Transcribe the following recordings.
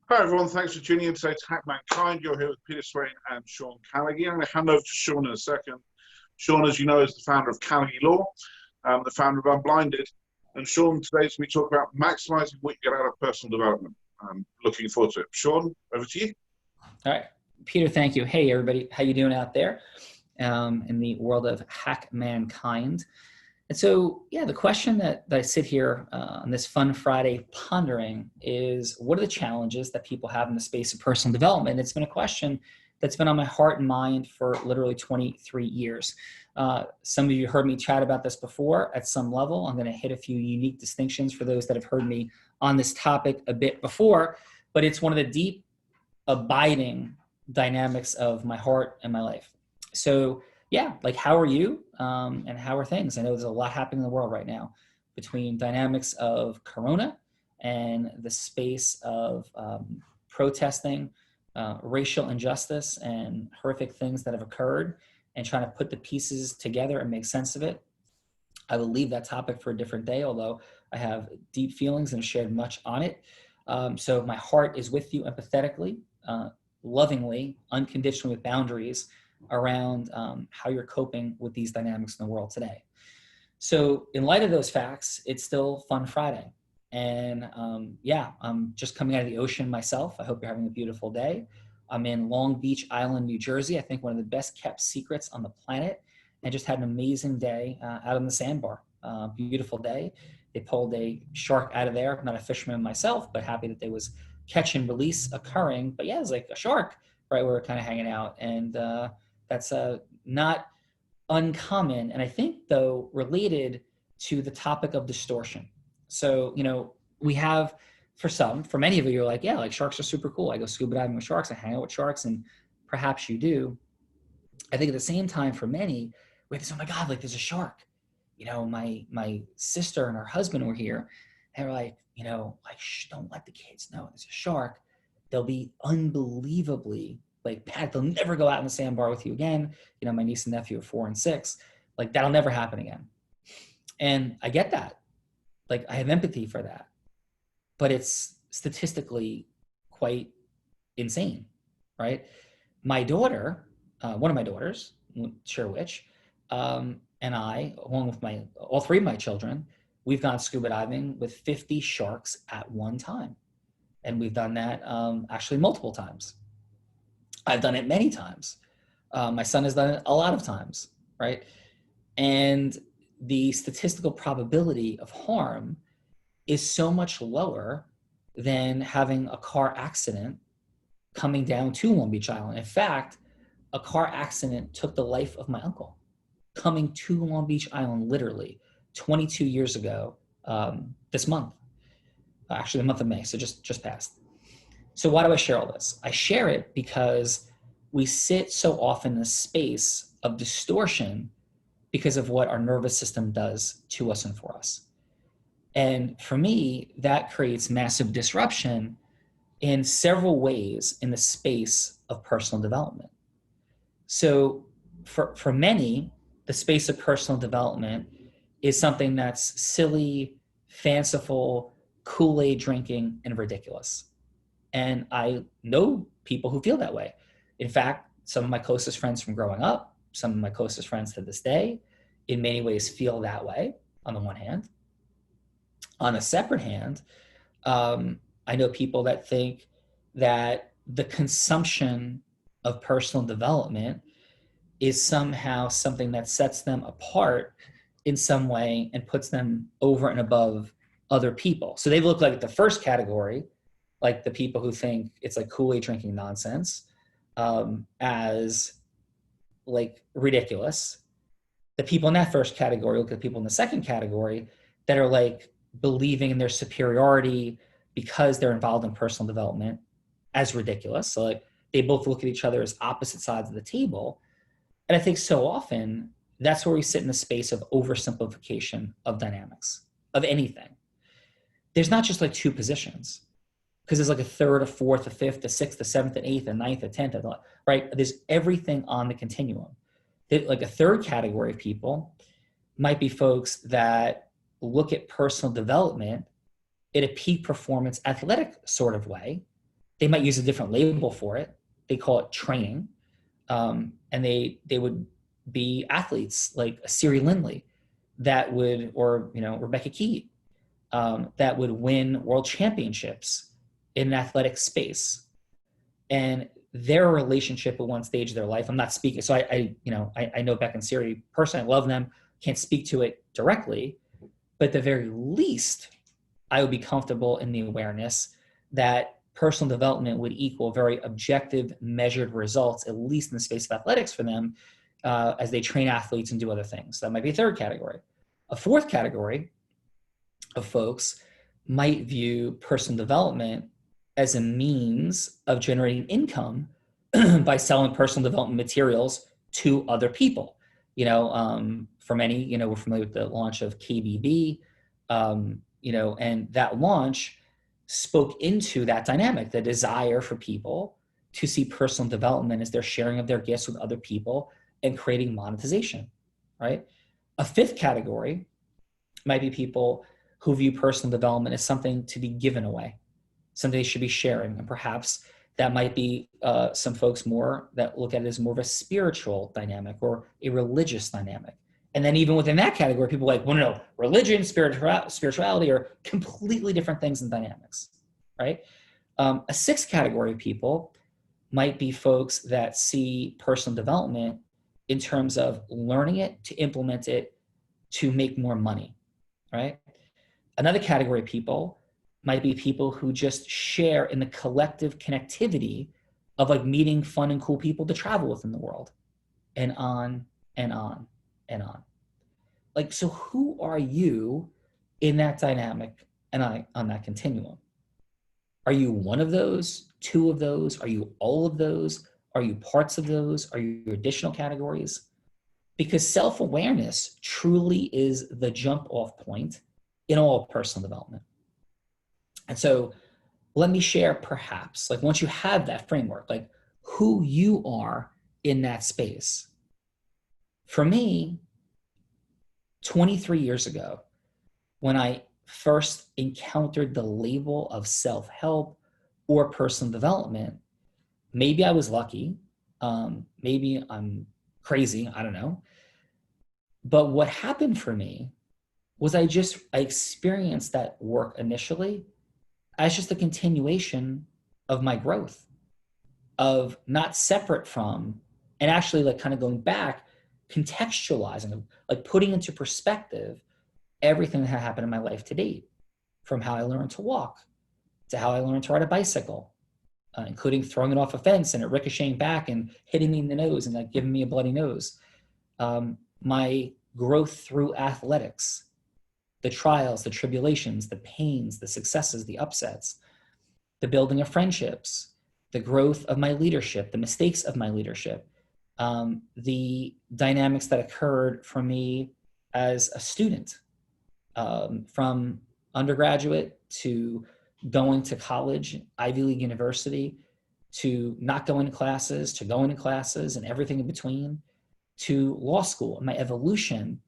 Hi everyone, thanks for tuning in today to Hack Mankind. You're here with Peter Swain and Sean Callagy. I'm going to hand over to Sean in a second. Sean, as you know, is the founder of Callagy Law, the founder of Unblinded. And Sean, today we talk about maximizing what you get out of personal development. I'm looking forward to it. Sean, over to you. All right, Peter, thank you. Hey everybody, how you doing out there in the world of Hack Mankind? And so, yeah, the question that I sit here on this fun Friday pondering is, what are the challenges that people have in the space of personal development? It's been a question that's been on my heart and mind for literally 23 years. Some of you heard me chat about this before at some level. I'm going to hit a few unique distinctions for those that have heard me on this topic a bit before, but it's one of the deep, abiding dynamics of my heart and my life. So, yeah, like how are you and how are things? I know there's a lot happening in the world right now between dynamics of Corona and the space of protesting, racial injustice and horrific things that have occurred, and trying to put the pieces together and make sense of it. I will leave that topic for a different day, although I have deep feelings and shared much on it. So my heart is with you empathetically, lovingly, unconditionally, with boundaries around how you're coping with these dynamics in the world today. So in light of those facts, it's still Fun Friday. And yeah, I'm just coming out of the ocean myself. I hope you're having a beautiful day. I'm in Long Beach Island, New Jersey. I think one of the best kept secrets on the planet. And just had an amazing day out on the sandbar. Beautiful day. They pulled a shark out of there. I'm not a fisherman myself, but happy that there was catch and release occurring. But yeah, it was like a shark, right? We were kind of hanging out. And that's not uncommon. And I think, though, related to the topic of distortion. So, you know, we have, for many of you, you're like, yeah, like sharks are super cool. I go scuba diving with sharks. I hang out with sharks. And perhaps you do. I think at the same time, for many, we have this, oh my God, like there's a shark. You know, my sister and her husband were here. And they're like, you know, like, shh, don't let the kids know there's a shark. They'll be unbelievably like, Pat, they'll never go out in the sandbar with you again. You know, my niece and nephew are 4 and 6. Like, that'll never happen again. And I get that. Like, I have empathy for that. But it's statistically quite insane, right? My daughter, one of my daughters, not sure which, and I, along with all three of my children, we've gone scuba diving with 50 sharks at one time. And we've done that actually multiple times. I've done it many times. My son has done it a lot of times, right? And the statistical probability of harm is so much lower than having a car accident coming down to Long Beach Island. In fact, a car accident took the life of my uncle coming to Long Beach Island, literally 22 years ago this month, actually the month of May, so just passed. So why do I share all this? I share it because we sit so often in a space of distortion because of what our nervous system does to us and for us. And for me, that creates massive disruption in several ways in the space of personal development. So for many, the space of personal development is something that's silly, fanciful, Kool-Aid drinking, and ridiculous. And I know people who feel that way. In fact, some of my closest friends from growing up, some of my closest friends to this day, in many ways feel that way, on the one hand. On a separate hand, I know people that think that the consumption of personal development is somehow something that sets them apart in some way and puts them over and above other people. So they look like the first category, like the people who think it's like Kool-Aid drinking nonsense, as like ridiculous. The people in that first category look at people in the second category that are like believing in their superiority because they're involved in personal development as ridiculous. So like they both look at each other as opposite sides of the table. And I think so often that's where we sit in the space of oversimplification of dynamics, of anything. There's not just like two positions, because there's like a third, a fourth, a fifth, a sixth, a seventh, an eighth, a ninth, a tenth, right? There's everything on the continuum. Like a third category of people might be folks that look at personal development in a peak performance athletic sort of way, They might use a different label for it. They call it training. And they would be athletes like Siri Lindley that would, or, Rebecca Keat, that would win world championships in an athletic space. And their relationship at one stage of their life, I'm not speaking, so I know Beck and Siri personally, I love them, can't speak to it directly, but at the very least, I would be comfortable in the awareness that personal development would equal very objective, measured results, at least in the space of athletics for them, as they train athletes and do other things. That might be a third category. A fourth category of folks might view personal development as a means of generating income by selling personal development materials to other people. For many, we're familiar with the launch of KBB, and that launch spoke into that dynamic, the desire for people to see personal development as their sharing of their gifts with other people and creating monetization, right? A fifth category might be people who view personal development as something to be given away, something they should be sharing. And perhaps that might be some folks more that look at it as more of a spiritual dynamic or a religious dynamic. And then even within that category, people are like, well, no, religion, spirituality are completely different things and dynamics, right? A sixth category of people might be folks that see personal development in terms of learning it, to implement it, to make more money, right? Another category of people might be people who just share in the collective connectivity of like meeting fun and cool people to travel with in the world, and on and on and on. Like, so who are you in that dynamic and on that continuum? Are you one of those, two of those? Are you all of those? Are you parts of those? Are you additional categories? Because self-awareness truly is the jump off point in all personal development. And so let me share, perhaps, like once you have that framework, like who you are in that space. For me, 23 years ago, when I first encountered the label of self-help or personal development, maybe I was lucky, maybe I'm crazy, I don't know. But what happened for me was I experienced that work initially as just a continuation of my growth, of not separate from, and actually like kind of going back, contextualizing, like putting into perspective everything that had happened in my life to date, from how I learned to walk to how I learned to ride a bicycle, including throwing it off a fence and it ricocheting back and hitting me in the nose and like giving me a bloody nose. My growth through athletics, the trials, the tribulations, the pains, the successes, the upsets, the building of friendships, the growth of my leadership, the mistakes of my leadership, the dynamics that occurred for me as a student, from undergraduate to going to college, Ivy League university, to not going to classes, to going to classes and everything in between, to law school, my evolution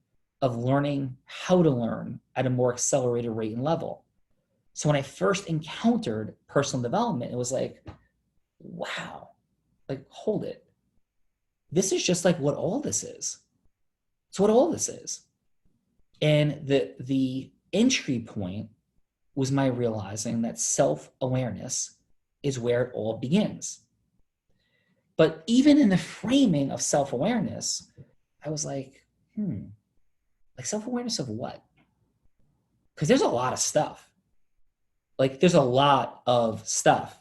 of learning how to learn at a more accelerated rate and level. So when I first encountered personal development, it was like, wow, like, hold it. This is just like what all this is. It's what all this is. And the entry point was my realizing that self-awareness is where it all begins. But even in the framing of self-awareness, I was like, like self-awareness of what? Because there's a lot of stuff. Like there's a lot of stuff.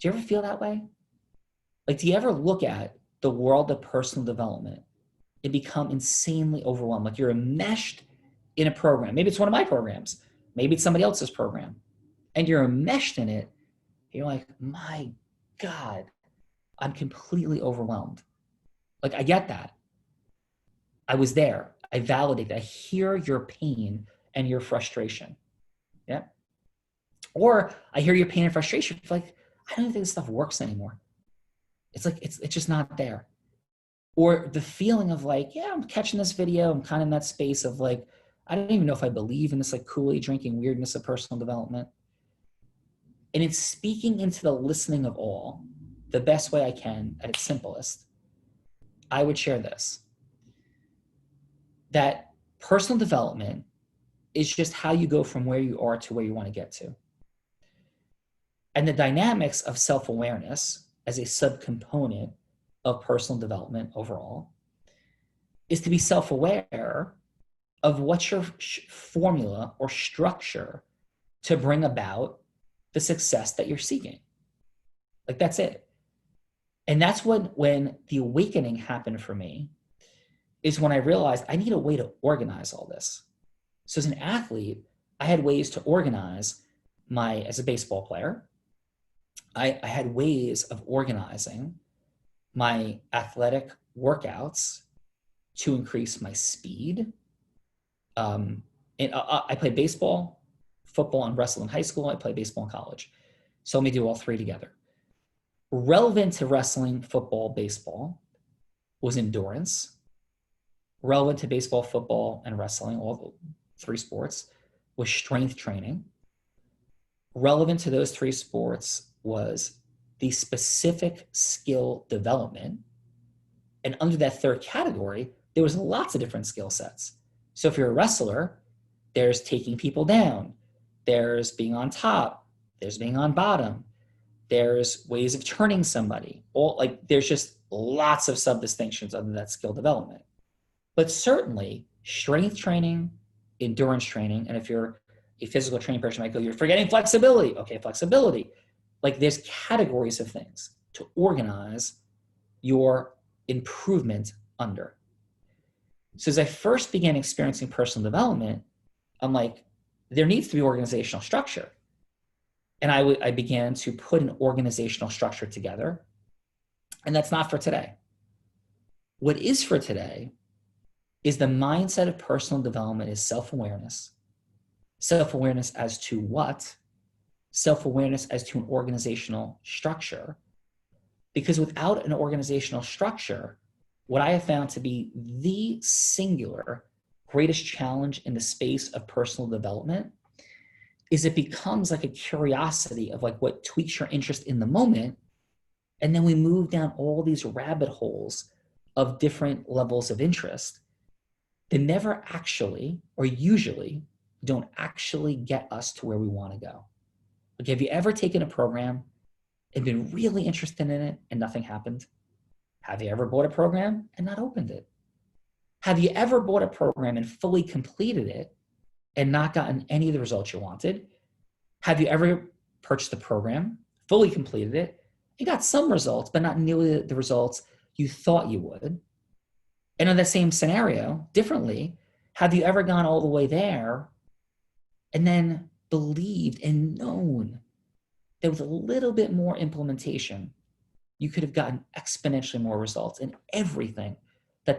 Do you ever feel that way? Like, do you ever look at the world of personal development and become insanely overwhelmed? Like you're enmeshed in a program. Maybe it's one of my programs. Maybe it's somebody else's program. And you're enmeshed in it. And you're like, my God, I'm completely overwhelmed. Like, I get that. I was there. I validate that. I hear your pain and your frustration. Yeah. Or I hear your pain and frustration. Like, I don't think this stuff works anymore. It's like, it's just not there. Or the feeling of like, yeah, I'm catching this video. I'm kind of in that space of like, I don't even know if I believe in this like Kool-Aid drinking weirdness of personal development. And in speaking into the listening of all, the best way I can at its simplest, I would share this, that personal development is just how you go from where you are to where you want to get to. And the dynamics of self-awareness as a subcomponent of personal development overall is to be self-aware of what's your formula or structure to bring about the success that you're seeking. Like, that's it. And that's when the awakening happened for me, is when I realized I need a way to organize all this. So as an athlete, I had ways to organize as a baseball player, I had ways of organizing my athletic workouts to increase my speed. And I played baseball, football, and wrestling in high school. I played baseball in college. So let me do all three together. Relevant to wrestling, football, baseball was endurance. Relevant to baseball, football, and wrestling, all three sports, was strength training. Relevant to those three sports was the specific skill development. And under that third category, there was lots of different skill sets. So if you're a wrestler, there's taking people down, there's being on top, there's being on bottom, there's ways of turning somebody. There's just lots of sub-distinctions under that skill development. But certainly strength training, endurance training, and if you're a physical training person, might go, you're forgetting flexibility. Okay, flexibility. Like, there's categories of things to organize your improvement under. So as I first began experiencing personal development, I'm like, there needs to be organizational structure. And I began to put an organizational structure together. And that's not for today. What is for today is the mindset of personal development is self-awareness. Self-awareness as to what? Self-awareness as to an organizational structure. Because without an organizational structure, what I have found to be the singular greatest challenge in the space of personal development is it becomes like a curiosity of like what tweaks your interest in the moment. And then we move down all these rabbit holes of different levels of interest that never actually, or usually, don't actually get us to where we want to go. Like, have you ever taken a program and been really interested in it and nothing happened? Have you ever bought a program and not opened it? Have you ever bought a program and fully completed it and not gotten any of the results you wanted? Have you ever purchased a program, fully completed it, and got some results, but not nearly the results you thought you would? And in the same scenario, differently, have you ever gone all the way there and then believed and known that with a little bit more implementation, you could have gotten exponentially more results in everything that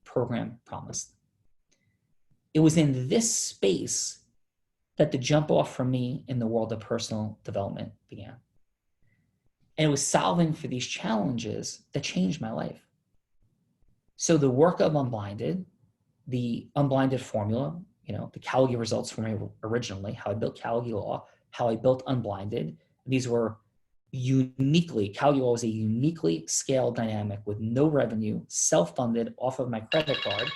program promised? It was in this space that the jump off for me in the world of personal development began. And it was solving for these challenges that changed my life. So the work of Unblinded, the Unblinded formula, the Callagy results for me originally, how I built Callagy Law, how I built Unblinded. These were Callagy Law was a uniquely scaled dynamic with no revenue, self-funded off of my credit card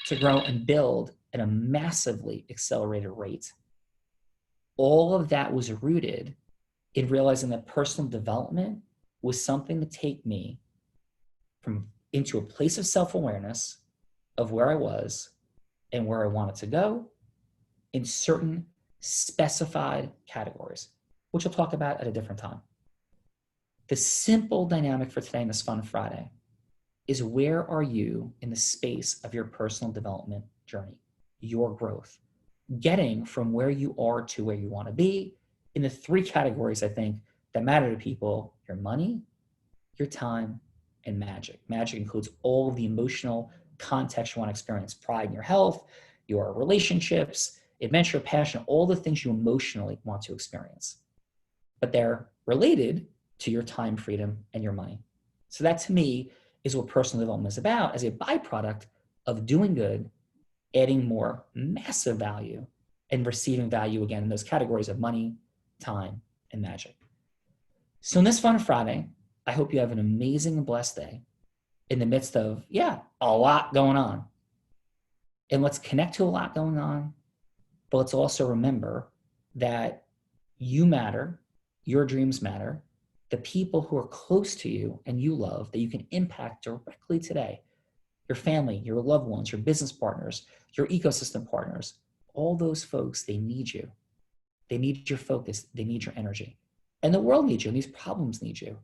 to grow and build at a massively accelerated rate. All of that was rooted in realizing that personal development was something to take me into a place of self-awareness of where I was and where I wanted to go in certain specified categories, which we'll talk about at a different time. The simple dynamic for today in this Fun Friday is, where are you in the space of your personal development journey, your growth, getting from where you are to where you want to be in the three categories, I think, that matter to people: your money, your time, and magic. Magic includes all of the emotional context you want to experience: pride in your health, your relationships, adventure, passion, all the things you emotionally want to experience. But they're related to your time, freedom, and your money. So that, to me, is what personal development is about, as a byproduct of doing good, adding more massive value, and receiving value again in those categories of money, time, and magic. So on this Fun Friday, I hope you have an amazing and blessed day in the midst of, a lot going on. And let's connect to a lot going on, but let's also remember that you matter, your dreams matter, the people who are close to you and you love that you can impact directly today, your family, your loved ones, your business partners, your ecosystem partners, all those folks, they need you. They need your focus. They need your energy. And the world needs you, and these problems need you.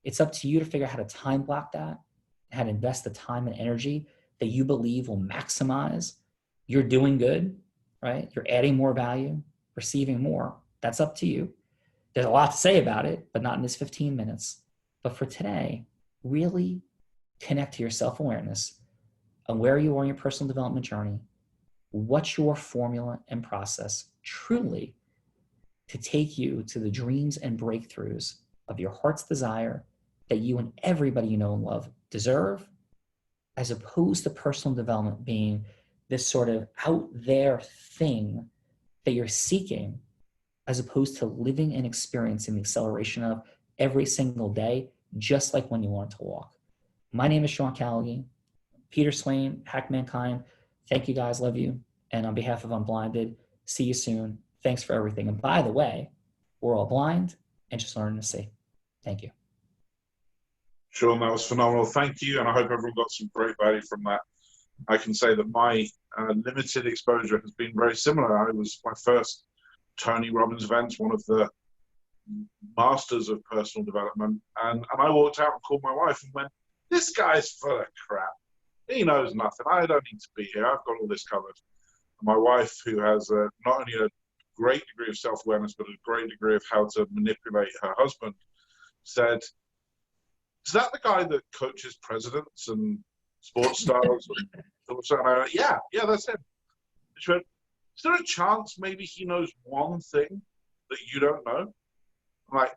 It's up to you to figure out how to time block that, how to invest the time and energy that you believe will maximize you're doing good, right? You're adding more value, receiving more. That's up to you. There's a lot to say about it, but not in this 15 minutes. But for today, really connect to your self-awareness on where you are in your personal development journey, what's your formula and process truly to take you to the dreams and breakthroughs of your heart's desire that you and everybody you know and love deserve, as opposed to personal development being this sort of out there thing that you're seeking, as opposed to living and experiencing the acceleration of every single day, just like when you want to walk. My name is Sean Callagy. Peter Swain, Hack Mankind. Thank you guys, love you. And on behalf of Unblinded, see you soon. Thanks for everything. And by the way, we're all blind and just learning to see. Thank you. Sean, that was phenomenal. Thank you. And I hope everyone got some great value from that. I can say that my limited exposure has been very similar. I was my first Tony Robbins event, one of the masters of personal development. And I walked out and called my wife and went, this guy's full of crap. He knows nothing. I don't need to be here. I've got all this covered. And my wife, who has not only a great degree of self-awareness, but a great degree of how to manipulate her husband, said, is that the guy that coaches presidents and sports stars? And I went, yeah, that's him. She went, is there a chance maybe he knows one thing that you don't know? I'm like,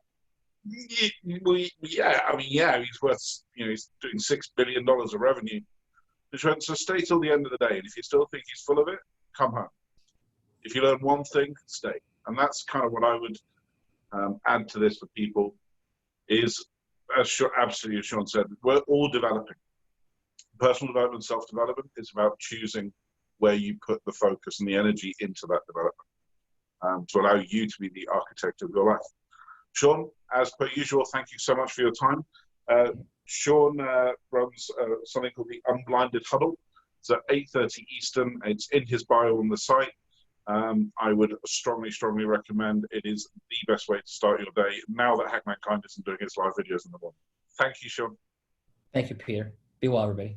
yeah, I mean, yeah, he's worth, he's doing $6 billion of revenue. And she went, so stay till the end of the day, and if you still think he's full of it, come home. If you learn one thing, stay. And that's kind of what I would add to this for people is, absolutely as Sean said, we're all developing. Personal development, self-development is about choosing where you put the focus and the energy into that development to allow you to be the architect of your life. Sean, as per usual, thank you so much for your time. Sean runs something called the Unblinded Huddle. It's at 8:30 Eastern. It's in his bio on the site. I would strongly, strongly recommend. It is the best way to start your day now that Hack Mankind isn't doing its live videos in the morning. Thank you, Sean. Thank you, Peter. Be well, everybody.